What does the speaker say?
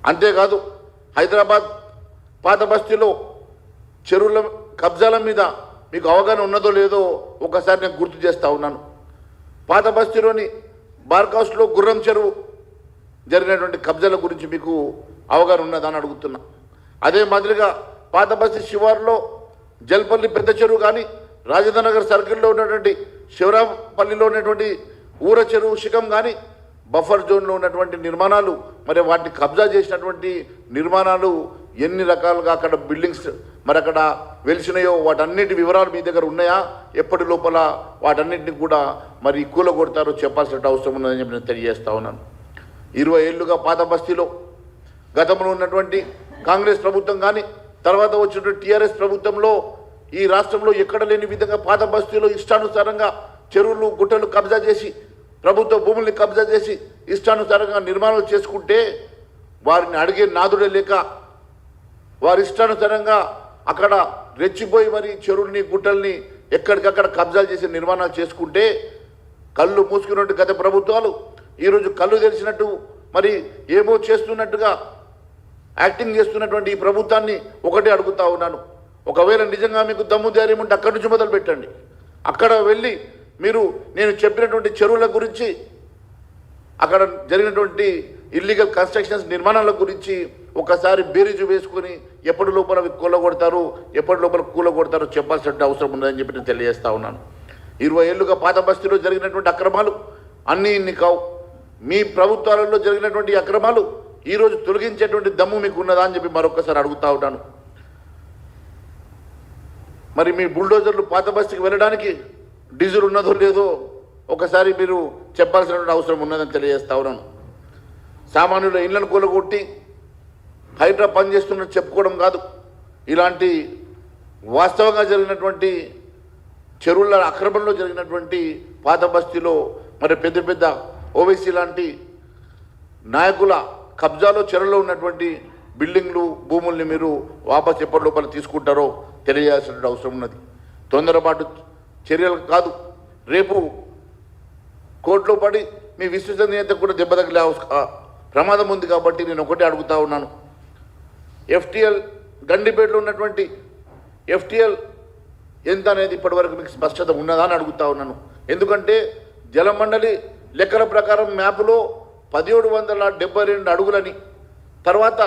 అంతేకాదు హైదరాబాద్ పాత బస్తీలో చెరువుల కబ్జాల మీద మీకు అవగాహన ఉన్నదో లేదో ఒకసారి నేను గుర్తు చేస్తూ ఉన్నాను. పాత బస్తీలోని బార్కౌస్లో గుర్రం చెరువు జరిగినటువంటి కబ్జాల గురించి మీకు అవగాహన ఉన్నదని అడుగుతున్నా. అదే మాదిరిగా పాత బస్తీ శివారులో జల్పల్లి పెద్ద చెరువు కానీ రాజేంద్రనగర్ సర్కిల్లో ఉన్నటువంటి శివరాంపల్లిలో ఉన్నటువంటి ఊర చెరువు శిఖం కానీ బఫర్ జోన్లో ఉన్నటువంటి నిర్మాణాలు మరి వాటిని కబ్జా చేసినటువంటి నిర్మాణాలు ఎన్ని రకాలుగా అక్కడ బిల్డింగ్స్ మరి అక్కడ వెలిసినాయో వాటన్నిటి వివరాలు మీ దగ్గర ఉన్నాయా? ఎప్పటి లోపల వాటన్నిటిని కూడా మరి కూలగొడతారో చెప్పాల్సిన అవసరం ఉన్నదని చెప్పి నేను తెలియజేస్తా ఉన్నాను. 20 ఏళ్ళుగా పాత బస్తీలో గతంలో ఉన్నటువంటి కాంగ్రెస్ ప్రభుత్వం కానీ తర్వాత వచ్చినటువంటి టీఆర్ఎస్ ప్రభుత్వంలో ఈ రాష్ట్రంలో ఎక్కడ లేని విధంగా పాత బస్తీలో ఇష్టానుసారంగా చెరువులు గుట్టలు కబ్జా చేసి ప్రభుత్వ భూముల్ని కబ్జా చేసి ఇష్టానుసారంగా నిర్మాణాలు చేసుకుంటే వారిని అడిగే నాదుడే లేక వారి ఇష్టానుసారంగా అక్కడ రెచ్చిపోయి మరి చెరువుల్ని గుట్టల్ని ఎక్కడికక్కడ కబ్జాలు చేసి నిర్మాణాలు చేసుకుంటే కళ్ళు మూసుకున్నట్టు గత ప్రభుత్వాలు ఈరోజు కళ్ళు తెరిచినట్టు మరి ఏమో చేస్తున్నట్టుగా యాక్టింగ్ చేస్తున్నటువంటి ఈ ప్రభుత్వాన్ని ఒకటే అడుగుతా ఉన్నాను. ఒకవేళ నిజంగా మీకు దమ్ము ధైర్యం ఉంటే అక్కడి నుంచి మొదలు పెట్టండి. అక్కడ వెళ్ళి మీరు నేను చెప్పినటువంటి చెరువుల గురించి అక్కడ జరిగినటువంటి ఇల్లీగల్ కన్స్ట్రక్షన్స్ నిర్మాణాల గురించి ఒకసారి బేరీజు వేసుకొని ఎప్పటి లోపల కూలగొడతారు ఎప్పటి లోపల కూలగొడతారో చెప్పాల్సిన అవసరం ఉందని చెప్పి నేను తెలియజేస్తా ఉన్నాను. 20 ఏళ్ళుగా పాత బస్తీలో జరిగినటువంటి అక్రమాలు అన్నీ ఇన్ని కావు. మీ ప్రభుత్వాలలో జరిగినటువంటి అక్రమాలు ఈరోజు తొలగించేటువంటి దమ్ము మీకు ఉన్నదా అని చెప్పి మరొకసారి అడుగుతూ ఉంటాను. మరి మీ బుల్డోజర్లు పాత బస్తీకి వెళ్ళడానికి డీజిల్ ఉన్నదో లేదో ఒకసారి మీరు చెప్పాల్సినటువంటి అవసరం ఉన్నదని తెలియజేస్తా ఉన్నాను. సామాన్యుల ఇళ్లను కూలగొట్టి హైడ్రా పనిచేస్తున్నట్టు చెప్పుకోవడం కాదు, ఇలాంటి వాస్తవంగా జరిగినటువంటి చెరువుల అక్రమంలో జరిగినటువంటి పాత బస్తీలో మరి పెద్ద పెద్ద ఓవైసీ లాంటి నాయకుల కబ్జాలో చెరువులో ఉన్నటువంటి బిల్డింగ్లు భూముల్ని మీరు వాపస్ ఎప్పటి లోపల తీసుకుంటారో తెలియాల్సిన అవసరం ఉన్నది. తొందరపాటు చర్యలు కాదు, రేపు కోర్టులో పడి మీ విశ్వసనీయత కూడా దెబ్బ తగిలే ప్రమాదం ఉంది. కాబట్టి నేను ఒకటే అడుగుతా ఉన్నాను, ఎఫ్టీఎల్ గండిపేటలో ఉన్నటువంటి ఎఫ్టీఎల్ ఎంత అనేది ఇప్పటివరకు మీకు స్పష్టత ఉన్నదా అని అడుగుతా ఉన్నాను. ఎందుకంటే జలమండలి లెక్కల ప్రకారం మ్యాప్లో 1772 అడుగులని, తర్వాత